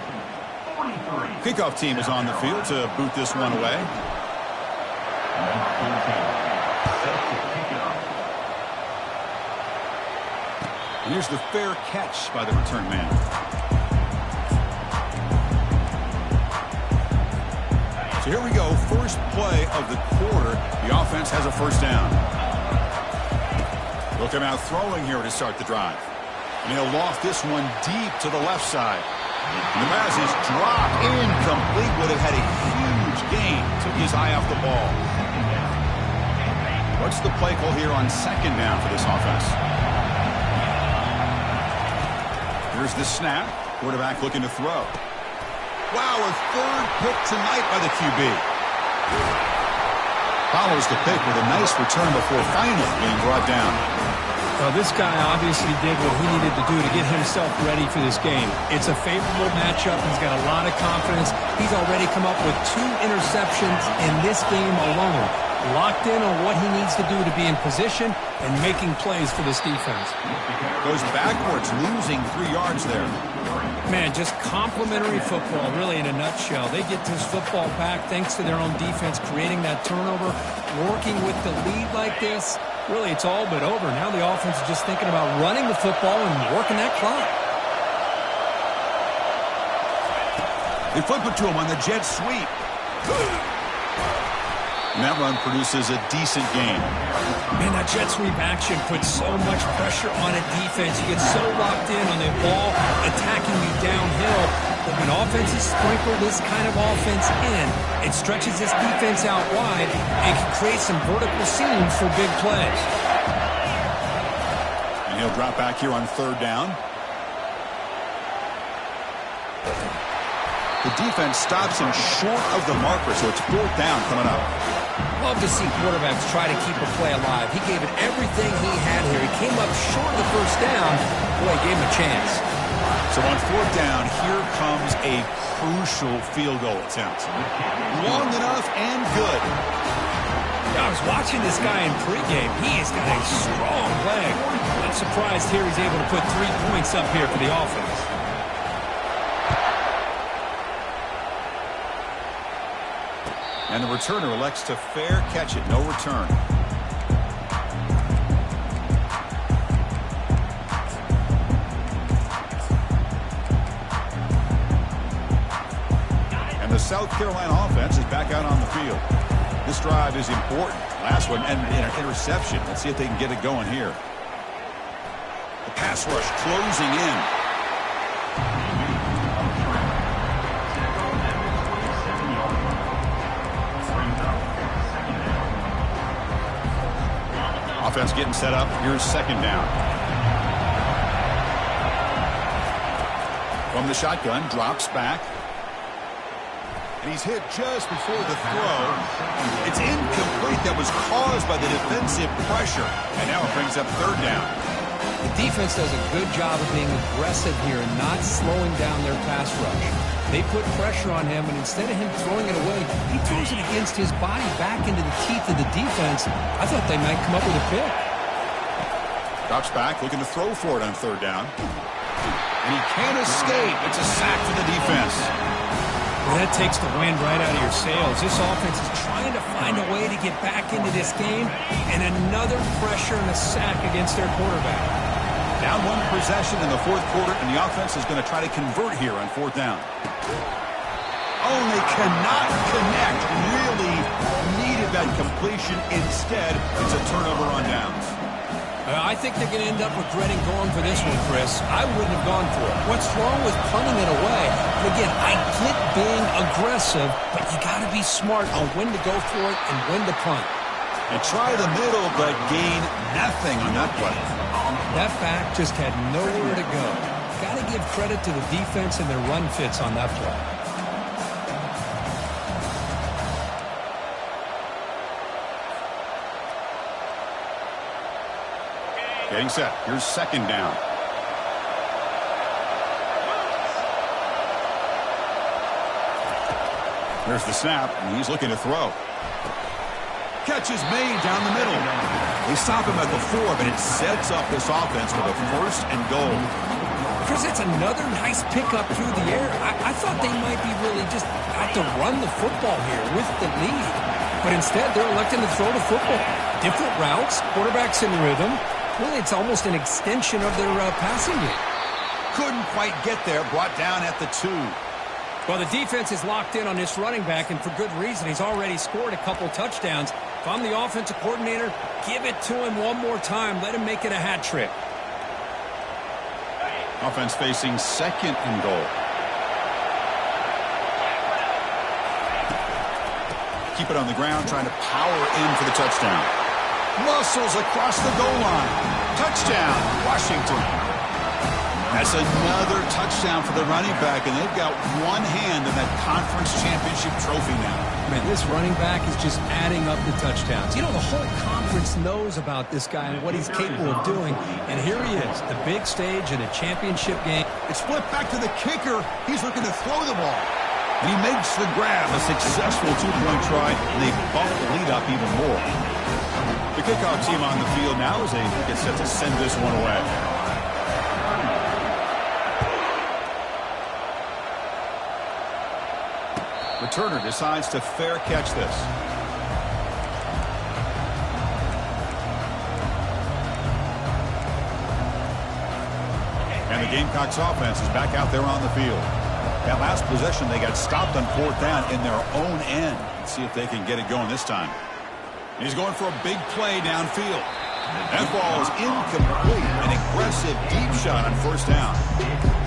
43. Kickoff team is on the field to boot this one away. Number 14, set to kick it off. And here's the fair catch by the return man. So here we go, first play of the quarter. The offense has a first down. They'll come out throwing here to start the drive. And he'll loft this one deep to the left side. And the pass is dropped incomplete. Would have had a huge gain. Took his eye off the ball. What's the play call here on second down for this offense? Here's the snap. Quarterback looking to throw. Wow, a third pick tonight by the QB. Follows the pick with a nice return before finally being brought down. Well, this guy obviously did what he needed to do to get himself ready for this game. It's a favorable matchup. He's got a lot of confidence. He's already come up with 2 interceptions in this game alone. Locked in on what he needs to do to be in position and making plays for this defense. Goes backwards, losing 3 yards there. Man, just complimentary football, really, in a nutshell. They get this football back thanks to their own defense, creating that turnover, working with the lead like this. Really, it's all but over. Now the offense is just thinking about running the football and working that clock. They flip it to him on the jet sweep. And that run produces a decent gain. Man, that jet sweep action puts so much pressure on a defense. You get so locked in on the ball attacking you downhill. But when offenses sprinkle this kind of offense in, it stretches this defense out wide and can create some vertical seams for big plays. And he'll drop back here on third down. The defense stops him short of the marker, so it's fourth down coming up. Love to see quarterbacks try to keep a play alive. He gave it everything he had here. He came up short of the first down. Boy, he gave him a chance. So on fourth down, here comes a crucial field goal attempt. Long enough and good. I was watching this guy in pregame. He has got a strong leg. I'm surprised here he's able to put 3 points up here for the offense. And the returner elects to fair catch it. No return. And the South Carolina offense is back out on the field. This drive is important. Last one and an interception. Let's see if they can get it going here. The pass rush closing in. Offense getting set up. Here's second down. From the shotgun, drops back. And he's hit just before the throw. It's incomplete. That was caused by the defensive pressure. And now it brings up third down. The defense does a good job of being aggressive here and not slowing down their pass rush. They put pressure on him, and instead of him throwing it away, he throws it against his body back into the teeth of the defense. I thought they might come up with a pick. Drops back, looking to throw for it on third down. And he can't escape. It's a sack for the defense. Well, that takes the wind right out of your sails. This offense is trying to find a way to get back into this game, and another pressure and a sack against their quarterback. Down one possession in the fourth quarter, and the offense is going to try to convert here on fourth down. Oh, and they cannot connect. Really needed that completion. Instead, it's a turnover on downs. I think they're going to end up regretting going for this one, Chris. I wouldn't have gone for it. What's wrong with punting it away? But again, I get being aggressive, but you got to be smart on when to go for it and when to punt. And try the middle, but gain nothing on that play. That back just had nowhere to go. Got to give credit to the defense and their run fits on that play. Getting set. Here's second down. There's the snap, and he's looking to throw. Catch is made down the middle. They stop him at the 4, but it sets up this offense for the first and goal. Chris, it's another nice pickup through the air. I thought they might be really just out to run the football here with the lead. But instead, they're electing to throw the football. Different routes, quarterback's in rhythm. Really, it's almost an extension of their passing game. Couldn't quite get there, brought down at the 2. Well, the defense is locked in on this running back, and for good reason. He's already scored a couple touchdowns. If I'm the offensive coordinator, give it to him one more time. Let him make it a hat trick. Offense facing second and goal. Keep it on the ground, trying to power in for the touchdown. Muscles across the goal line. Touchdown, Washington. That's another touchdown for the running back, and they've got one hand in that conference championship trophy now. Man, this running back is just adding up the touchdowns. You know, the whole conference knows about this guy and what he's capable of doing. And here he is, the big stage in a championship game. It's flipped back to the kicker. He's looking to throw the ball. And he makes the grab, a successful two-point try, and they bump the lead up even more. The kickoff team on the field now as they get set to send this one away. Returner decides to fair catch this. And the Gamecocks offense is back out there on the field. That last possession, they got stopped on 4th down in their own end. Let's see if they can get it going this time. He's going for a big play downfield. That ball is incomplete. An aggressive deep shot on 1st down.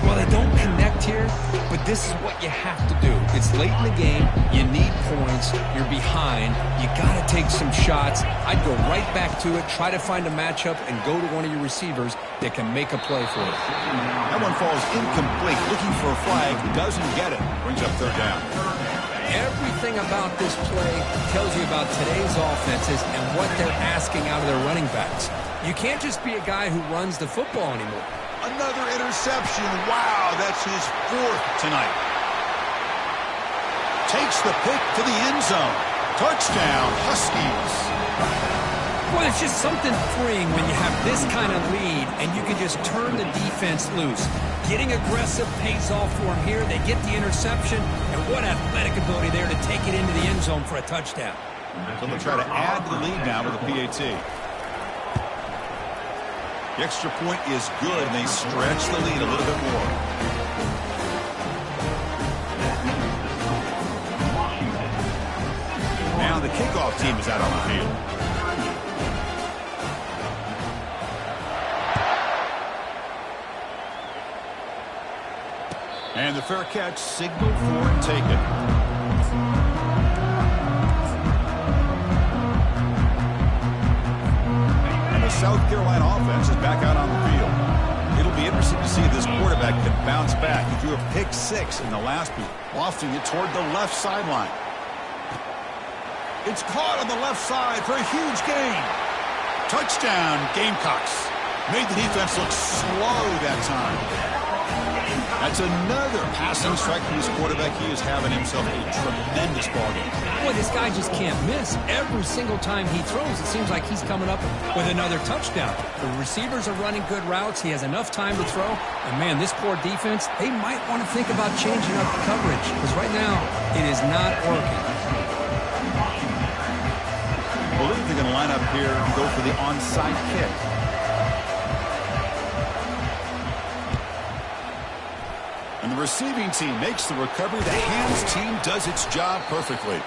Well, they don't connect here, but this is what you have to do. It's late in the game. You need points. You're behind. You got to take some shots. I'd go right back to it, try to find a matchup, and go to one of your receivers that can make a play for it. That one falls incomplete. Looking for a flag. Doesn't get it. Brings up 3rd down. Everything about this play tells you about today's offenses and what they're asking out of their running backs. You can't just be a guy who runs the football anymore. Another interception. Wow, that's his 4th tonight. Takes the pick to the end zone. Touchdown, Huskies. Well, it's just something freeing when you have this kind of lead and you can just turn the defense loose. Getting aggressive pays off for them here. They get the interception, and what athletic ability there to take it into the end zone for a touchdown. So they'll try to add to the lead now with a PAT. The extra point is good, and they stretch the lead a little bit more. Now the kickoff team is out on the field. And the fair catch signaled for and taken. And the South Carolina offense is back out on the field. It'll be interesting to see if this quarterback can bounce back. He threw a pick 6 in the last week, lofting it toward the left sideline. It's caught on the left side for a huge gain. Touchdown, Gamecocks. Made the defense look slow that time. That's another passing strike from his quarterback. He is having himself a tremendous ball game. Boy, this guy just can't miss. Every single time he throws, it seems like he's coming up with another touchdown. The receivers are running good routes. He has enough time to throw. And, man, this poor defense, they might want to think about changing up the coverage because right now it is not working. I believe they're going to line up here and go for the onside kick. And the receiving team makes the recovery. The hands team does its job perfectly.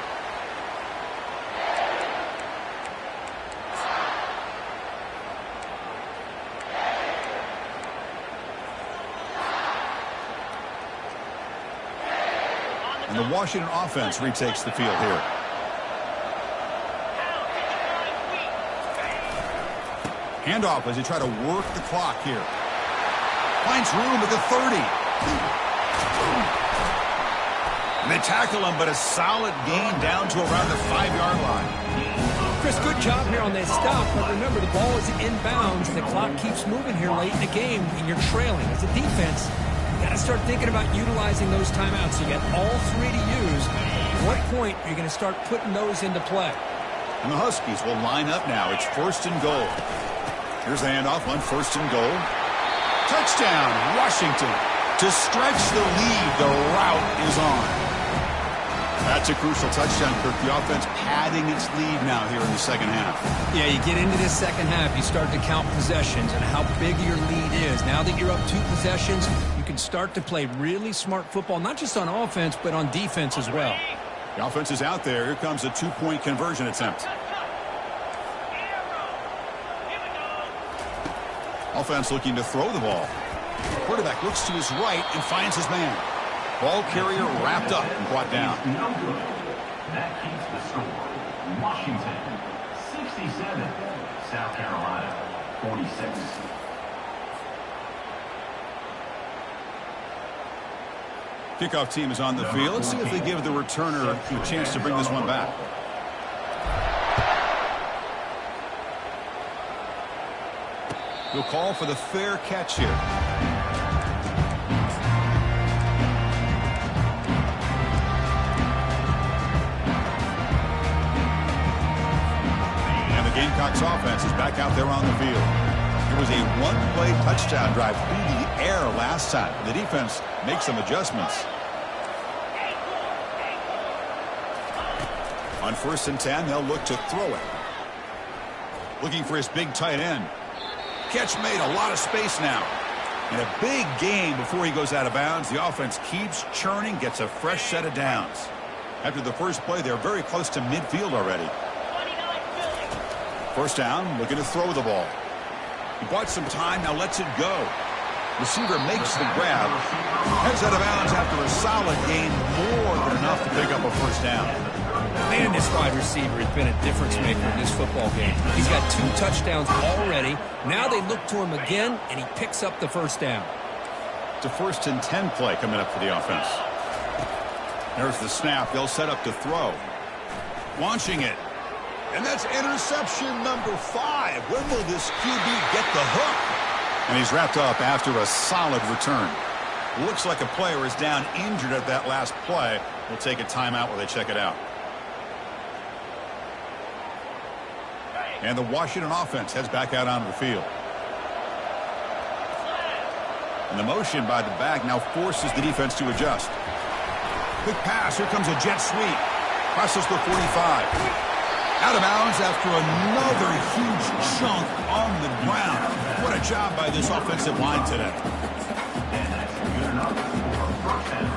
And the Washington offense retakes the field here. Handoff as they try to work the clock here. Finds room at the 30. And they tackle him, but a solid gain down to around the 5-yard line. Chris, good job here on that stop, but remember, the ball is inbounds, and the clock keeps moving here late in the game, and you're trailing. As a defense, you got to start thinking about utilizing those timeouts. You got all three to use. At what point are you going to start putting those into play? And the Huskies will line up now. It's 1st and goal. Here's the handoff on 1st and goal. Touchdown, Washington. To stretch the lead, the route is on. That's a crucial touchdown, Kirk. The offense padding its lead now here in the second half. Yeah, you get into this second half, you start to count possessions and how big your lead is. Now that you're up 2 possessions, you can start to play really smart football, not just on offense, but on defense as well. The offense is out there. Here comes a 2-point conversion attempt. Offense looking to throw the ball. Quarterback looks to his right and finds his man. Ball carrier wrapped up and brought down. No good. That keeps the score. Washington, 67. South Carolina, 46. Kickoff team is on the field. Let's see if they give the returner a chance to bring this one back. He'll call for the fair catch here. Gamecocks offense is back out there on the field. It was a one-play touchdown drive through the air last time. The defense makes some adjustments. On 1st and 10, they'll look to throw it. Looking for his big tight end. Catch made, a lot of space now. And a big gain before he goes out of bounds. The offense keeps churning, gets a fresh set of downs. After the first play, they're very close to midfield already. 1st down, looking to throw the ball. He bought some time, now lets it go. Receiver makes the grab. Heads out of bounds after a solid gain, more than enough to pick up a 1st down. Man, this wide receiver has been a difference maker in this football game. He's got 2 touchdowns already. Now they look to him again, and he picks up the 1st down. It's a 1st and 10 play coming up for the offense. There's the snap. They'll set up to throw. Launching it. And that's interception number 5. When will this QB get the hook? And he's wrapped up after a solid return. Looks like a player is down injured at that last play. We'll take a timeout while they check it out. And the Washington offense heads back out onto the field. And the motion by the back now forces the defense to adjust. Quick pass. Here comes a jet sweep. Crosses the 45. Out of bounds after another huge chunk on the ground. What a job by this offensive line today. And that's good enough for a 1st down.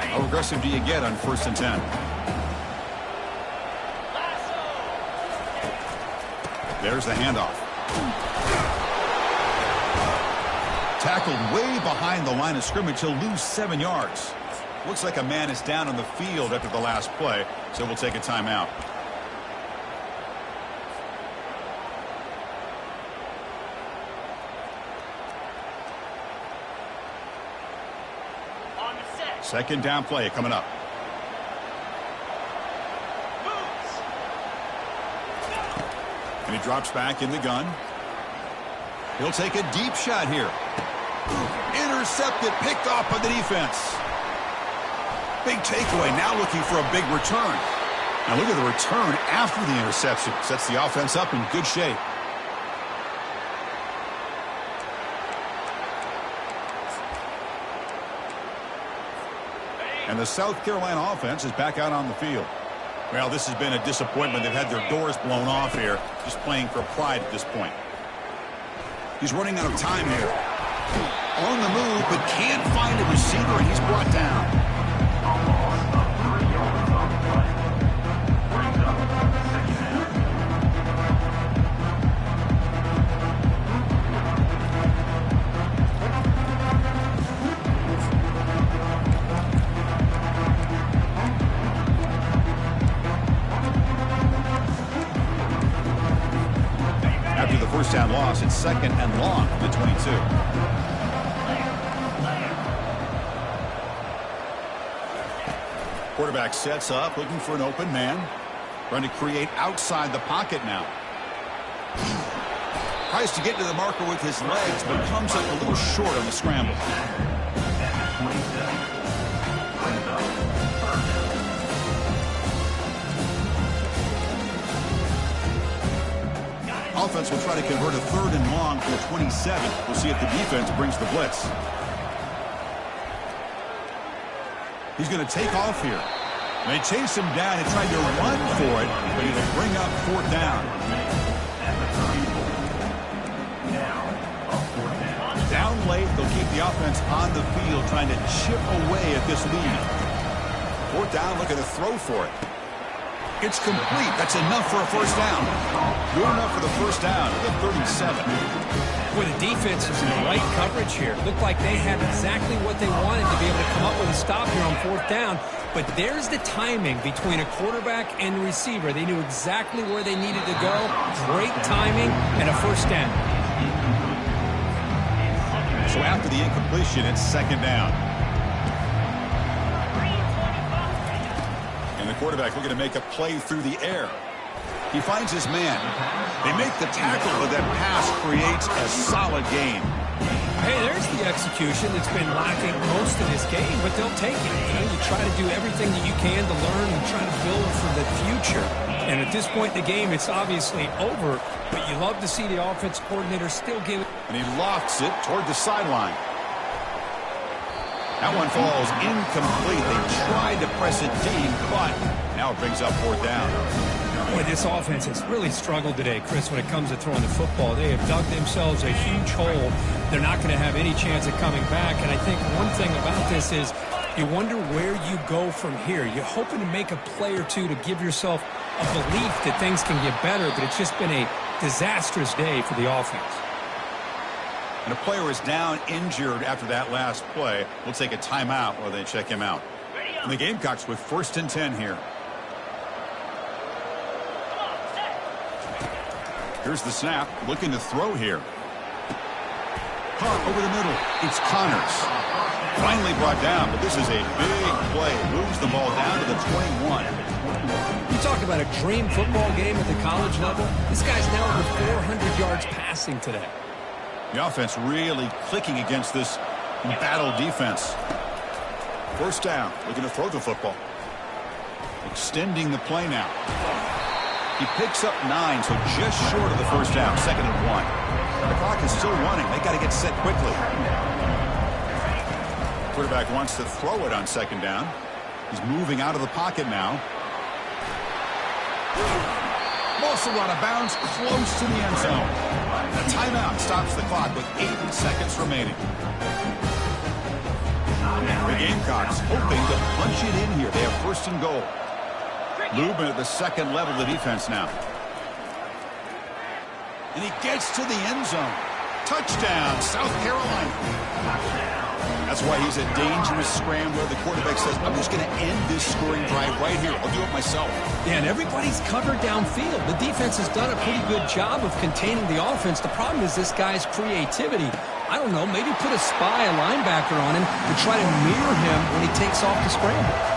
How aggressive do you get on 1st and 10? There's the handoff. Tackled way behind the line of scrimmage. He'll lose 7 yards. Looks like a man is down on the field after the last play, so we'll take a timeout. Second down play coming up. And he drops back in the gun. He'll take a deep shot here. Intercepted, picked off by the defense. Big takeaway, now looking for a big return. Now look at the return after the interception. Sets the offense up in good shape. And the South Carolina offense is back out on the field. Well, this has been a disappointment. They've had their doors blown off here, just playing for pride at this point. He's running out of time here. On the move, but can't find a receiver, and he's brought down. After the first down loss, it's 2nd and long from the 22. Quarterback sets up, looking for an open man. Trying to create outside the pocket now. Tries to get to the marker with his legs, but comes up a little short on the scramble. Offense will try to convert a 3rd and long from the 27. We'll see if the defense brings the blitz. He's going to take off here. They chase him down and try to run for it, but it'll bring up 4th down. Down late, they'll keep the offense on the field, trying to chip away at this lead. 4th down, looking to throw for it. It's complete. That's enough for a 1st down. Good enough for the 1st down at the 37. Boy, the defense is in the right coverage here. Looked like they had exactly what they wanted to be able to come up with a stop here on 4th down. But there's the timing between a quarterback and the receiver. They knew exactly where they needed to go. Great timing and a 1st down. So after the incompletion, it's 2nd down. And the quarterback looking to make a play through the air. He finds his man. They make the tackle, but that pass creates a solid gain. Hey, there's the execution that's been lacking most of this game, but they'll take it. You try to do everything that you can to learn and try to build for the future. And at this point in the game, it's obviously over, but you love to see the offense coordinator still give it. And he lofts it toward the sideline. That one falls incomplete. They tried to press it deep, but now it brings up 4th down. Boy, this offense has really struggled today, Chris, when it comes to throwing the football. They have dug themselves a huge hole. They're not going to have any chance of coming back. And I think one thing about this is you wonder where you go from here. You're hoping to make a play or two to give yourself a belief that things can get better, but it's just been a disastrous day for the offense. And a player is down injured after that last play. We'll take a timeout while they check him out. And the Gamecocks with 1st and 10 here. Here's the snap, looking to throw here. Caught over the middle. It's Connors. Finally brought down, but this is a big play. Moves the ball down to the 21. You talk about a dream football game at the college level. This guy's now over 400 yards passing today. The offense really clicking against this battle defense. 1st down, looking to throw the football. Extending the play now. He picks up 9, so just short of the 1st down, 2nd and 1. The clock is still running. They got to get set quickly. Quarterback wants to throw it on 2nd down. He's moving out of the pocket now. Also out of bounds, close to the end zone. A timeout stops the clock with 8 seconds remaining. The Gamecocks hoping to punch it in here. They have 1st and goal. Movement at the 2nd level of the defense now. And he gets to the end zone. Touchdown, South Carolina. That's why he's a dangerous scrambler. The quarterback says, I'm just going to end this scoring drive right here. I'll do it myself. Yeah, and everybody's covered downfield. The defense has done a pretty good job of containing the offense. The problem is this guy's creativity. I don't know, maybe put a spy, a linebacker on him to try to mirror him when he takes off the scramble.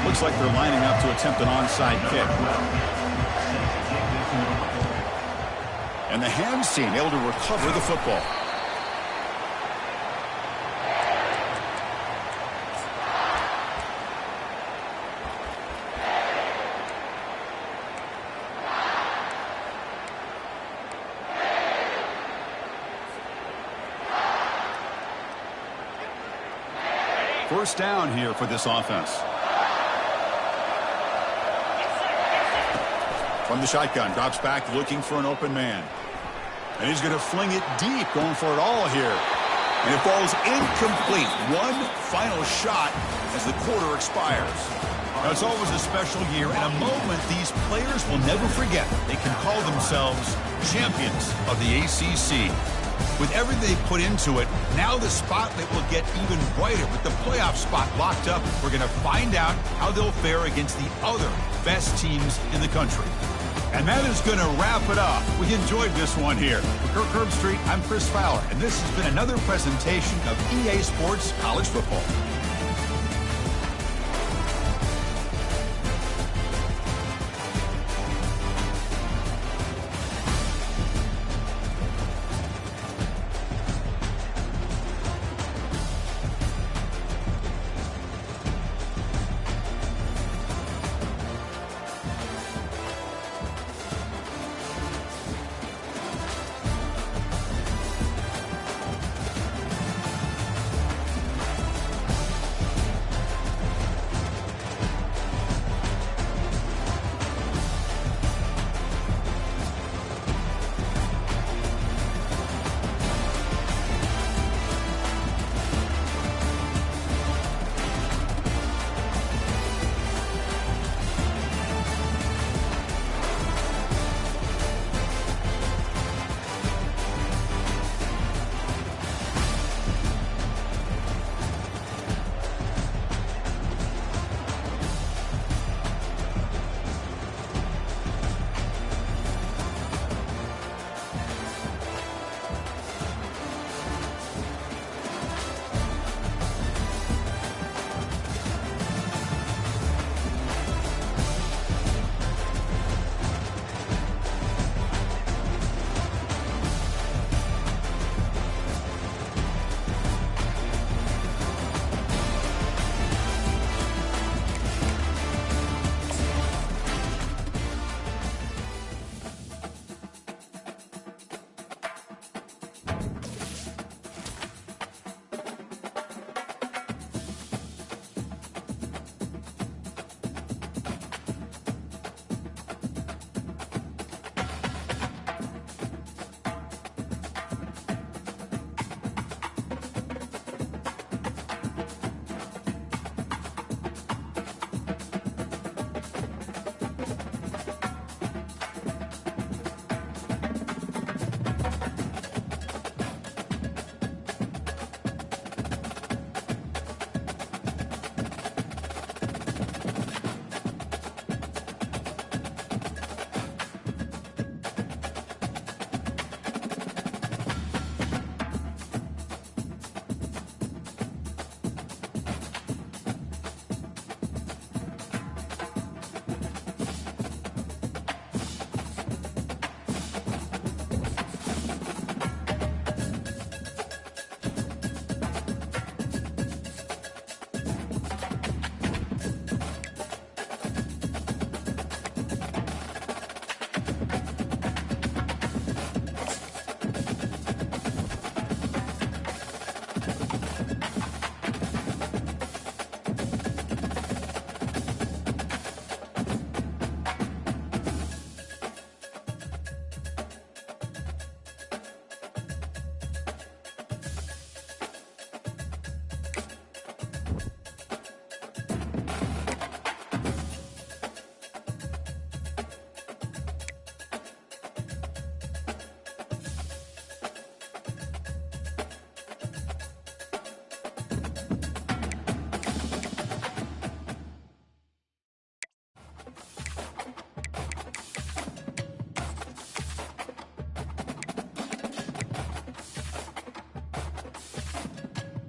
Looks like they're lining up to attempt an onside kick. And the hands team able to recover the football. First down here for this offense. From the shotgun, drops back looking for an open man. And he's going to fling it deep, going for it all here. And it falls incomplete. One final shot as the quarter expires. Now, it's always a special year and a moment these players will never forget. They can call themselves champions of the ACC. With everything they put into it, now the spotlight will get even brighter. With the playoff spot locked up, we're going to find out how they'll fare against the other best teams in the country. And that is going to wrap it up. We enjoyed this one here. For Kirk Herbstreit, I'm Chris Fowler, and this has been another presentation of EA Sports College Football.